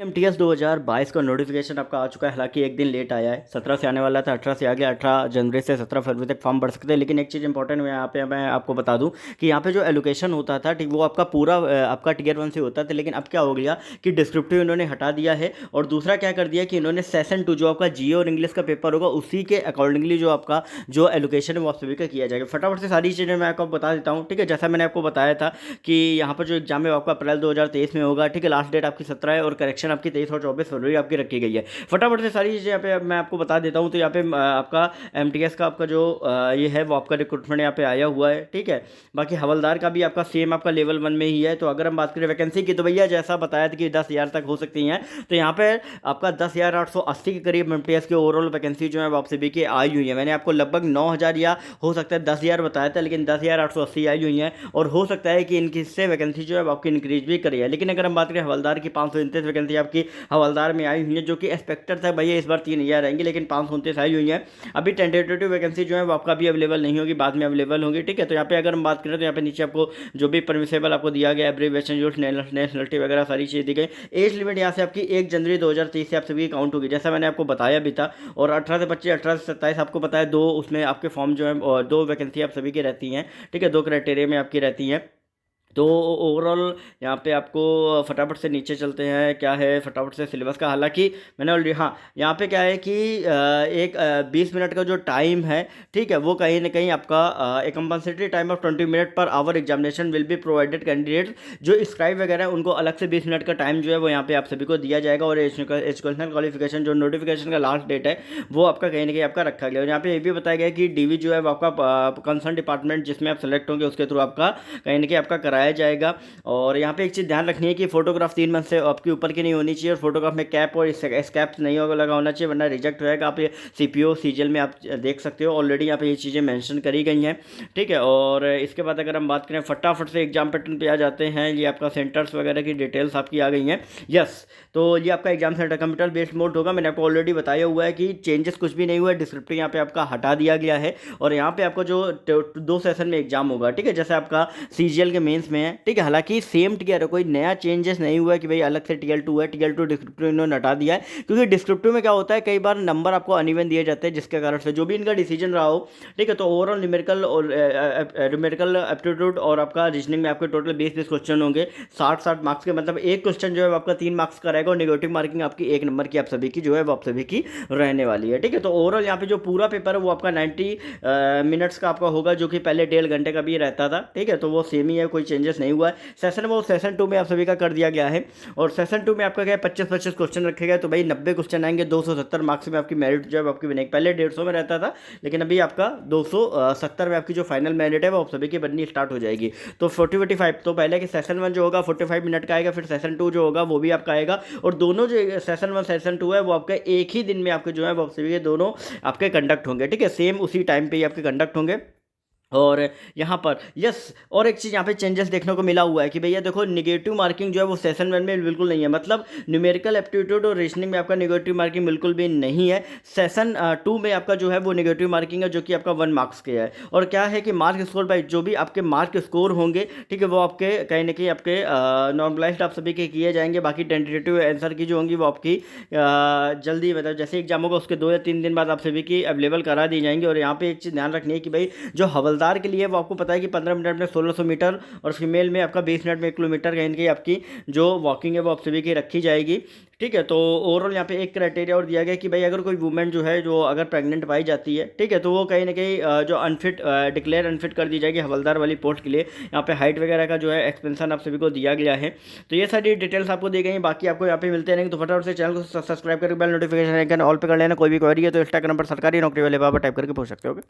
MTS 2022 का notification आपका आ चुका है। हालांकि एक दिन लेट आया है, 17 से आने वाला था, 18 से आ गया। 18 जनवरी से 17 फरवरी तक फॉर्म भर सकते हैं। लेकिन एक चीज़ इंपॉर्टेंट है यहाँ पे मैं आपको बता दूं कि यहाँ पे जो एलोकेशन होता था, ठीक, वो आपका पूरा आपका टीयर 1 से होता था। लेकिन अब क्या हो गया कि डिस्क्रिप्टिव इन्होंने हटा दिया है। और दूसरा क्या कर दिया कि इन्होंने सेशन 2 जो आपका जियो और इंग्लिश का पेपर होगा, उसी के अकॉर्डिंगली जो आपका जो एलोकेशन है वो आप सभी का किया जाएगा। फटाफट से सारी चीज़ें मैं आपको बता देता हूँ। ठीक है, जैसा मैंने आपको बताया था कि यहाँ पर जो एग्जाम है वो आपका अप्रैल 2023 में होगा। ठीक है, लास्ट डेट आपकी 17 है और करेक्शन आपकी 23 और 24 फरवरी आपकी रखी गई है। फटाफट से सारी चीज़ें यहाँ पे मैं आपको बता देता हूँ। तो यहाँ पे आपका एमटीएस का आपका जो ये है वो आपका रिक्रूटमेंट यहाँ पे आया हुआ है। ठीक है, बाकी हवलदार का भी आपका सेम आपका लेवल 1 में ही है। तो अगर हम बात करें वैकेंसी की, तो भैया जैसा बताया था कि 10,000 तक हो सकती हैं। तो यहाँ पे आपका 10,880 के करीब एमटीएस की ओवरऑल वैकेंसी जो है वो आप सभी की आई हुई है। मैंने आपको लगभग 9,000 या हो सकता है 10,000 बताया था, लेकिन 10,880 आई हुई है। और हो सकता है कि इनकी से वैकेंसी जो है वो आपकी इंक्रीज भी करी है। लेकिन अगर हम बात करें हवलदार की, 529 वैकेंसी आपकी हवलदार में आई हुई है, जो कि एक्सपेक्टेड था भैया इस बार 3,000 रहेंगी, लेकिन 529 आई हुई है। अभी टेंटेटिव वैकेंसी जो है वो आपका भी अवेलेबल नहीं होगी, बाद में अवेलेबल होगी। ठीक है, तो यहाँ पे अगर हम बात करें तो यहाँ पे नीचे आपको जो भी परमिसेबल आपको दिया गया, एब्रीविएशन, जो नेशनलिटी वगैरह सारी चीज़ दी गई। एज लिमिट यहाँ से आपकी 1 जनवरी 2023 से आप सभी काउंट होगी, जैसा मैंने आपको बताया भी था। और 18 से 25, 18 से 27 आपको पता है, दो उसमें आपके फॉर्म जो है और 2 वैकेंसी आप सभी की रहती हैं। ठीक है, 2 क्राइटेरिया में आपकी रहती हैं। तो ओवरऑल यहाँ पे आपको फटाफट से नीचे चलते हैं, क्या है फटाफट से सिलेबस का। हालांकि मैंने ऑलरेडी, हाँ, यहाँ पे क्या है कि एक 20 मिनट का जो टाइम है, ठीक है, वो कहीं ना कहीं आपका एक compulsory time of 20 minute per hour examination will be provided candidate. जो स्क्राइब वगैरह है उनको अलग से 20 मिनट का टाइम जो है वो यहाँ पे आप सभी को दिया जाएगा। और एजुकेशनल क्वालिफिकेशन जो नोटिफिकेशन का लास्ट डेट है वो आपका कहीं ना कहीं आपका रखा गया। और यहाँ पे ये भी बताया गया कि डीवी जो है वो आपका कंसर्न डिपार्टमेंट जिसमें आप सेलेक्ट होंगे उसके थ्रू आपका कहीं ना कहीं आपका कराया जाएगा। और यहाँ पे एक चीज़ ध्यान रखनी है कि फोटोग्राफ 3 मंथ से आपके ऊपर की नहीं होनी चाहिए। और फोटोग्राफ में कैप और स्कैप नहीं होगा लगा होना चाहिए, वरना रिजेक्ट होएगा। आप ये सीपीओ सीजीएल में आप देख सकते हो, ऑलरेडी यहाँ पे ये चीज़ें मेंशन करी गई हैं। ठीक है, और इसके बाद अगर हम बात करें फटाफट से एग्जाम पैटर्न पे आ जाते हैं। ये आपका सेंटर्स वगैरह की डिटेल्स आपकी आ गई हैं। यस, तो ये आपका exam centre computer based mode होगा। मैंने आपको ऑलरेडी बताया हुआ है कि चेंजेस कुछ भी नहीं हुआ है। डिस्क्रिप्टिव यहाँ पे आपका हटा दिया गया है। और यहाँ पे आपको जो 2 सेशन में एग्जाम होगा, ठीक है, जैसे आपका सीजीएल के मेंस में है। ठीक है, हालांकि सेम टीयर है, कोई नया चेंजेस नहीं हुआ है कि भाई अलग से टीएल 2 है। टीएल 2 डिस्क्रिप्टिव इन्होंने हटा दिया है, क्योंकि डिस्क्रिप्टिव में क्या होता है, कई बार नंबर आपको अनइवन दिए जाते हैं, जिसके कारण से जो भी इनका डिसीजन रहा हो, ठीक है, तो ओवरऑल न्यूमेरिकल और न्यूमेरिकल एप्टीट्यूड और आपका रीजनिंग में आपके टोटल 20-20 क्वेश्चन होंगे, 60-60 मार्क्स के। मतलब एक क्वेश्चन जो है आपका 3 मार्क्स का रहेगा। और नेगेटिव मार्किंग आपकी 1 नंबर की आप सभी की जो है वो आप सभी की रहने वाली है। ठीक है, तो ओवरऑल यहाँ पे जो पूरा पेपर है वो आपका 90 मिनट्स का आपका होगा, जो कि पहले 1.5 घंटे का भी रहता था। ठीक है, तो वो सेम ही है, कोई चेंजेस नहीं हुआ है। सेशन वो सेशन 2 में आप सभी का कर दिया गया है। और सेशन 2 में आपका क्या है, 25-25 क्वेश्चन रखे गए। तो भाई 90 क्वेश्चन आएंगे, 270 मार्क्स में आपकी मेरिट जो है आपकी बनेगी। पहले 150 में रहता था, लेकिन अभी आपका 270 में आपकी जो फाइनल मेरिट है वो आप सभी की बननी स्टार्ट हो जाएगी। तो 40-45, तो पहले कि सेशन 1 जो होगा 45 मिनट का आएगा, फिर सेशन 2 जो होगा वो भी आपका आएगा। और दोनों जो सेशन 1 सेशन 2 है वो आपका एक ही दिन में आपके जो है वो आप सभी के दोनों आपके कंडक्ट होंगे। ठीक है, सेम उसी टाइम पे ही आपके कंडक्ट होंगे। और यहाँ पर यस, और एक चीज़ यहाँ पे चेंजेस देखने को मिला हुआ है कि भैया देखो, निगेटिव मार्किंग जो है वो सेशन 1 में बिल्कुल नहीं है। मतलब न्यूमेरिकल एप्टीट्यूड और रीजनिंग में आपका निगेटिव मार्किंग बिल्कुल भी नहीं है। सेशन 2 में आपका जो है वो निगेटिव मार्किंग है, जो कि आपका 1 मार्क्स के है। और क्या है कि मार्क स्कोर बाई जो भी आपके मार्क स्कोर होंगे, ठीक है, वो आपके कहीं ना कहीं आपके नॉर्मलाइज्ड आप सभी के किए जाएंगे। बाकी टेंटेटिव आंसर की जो होंगी वो आपकी जल्दी, मतलब जैसे एग्जाम होगा उसके 2 या 3 दिन बाद आप सभी की अवेलेबल करा दी जाएंगी। और यहाँ पे एक चीज़ ध्यान रखनी है कि भाई जो हवलदार के लिए वो आपको पता है कि 15 मिनट में 1600 मीटर, और फीमेल में आपका 20 मिनट में 1 किलोमीटर कहीं की आपकी जो वॉकिंग है वो आप सभी की रखी जाएगी। ठीक है, तो ओवरऑल यहाँ पे एक क्राइटेरिया और दिया गया कि भाई अगर कोई वुमेन जो है जो अगर प्रेग्नेंट पाई जाती है, ठीक है, तो वो कहीं ना कहीं जो अनफिट डिक्लेयर अनफिट कर दी जाएगी हवलदार वाली पोस्ट के लिए। यहाँ पे हाइट वगैरह का जो है एक्सपेंशन आप सभी को दिया गया है। तो ये सारी डिटेल्स आपको दी गई हैं। बाकी आपको यहाँ पे मिलते रहेंगे, तो फटाफट से चैनल को सब्सक्राइब करके बेल नोटिफिकेशन आइकन ऑल पे कर लेना। कोई भी क्वेरी है तो इंस्टाग्राम पर सरकारी नौकरी वाले बाबा टाइप करके पूछ सकते हो।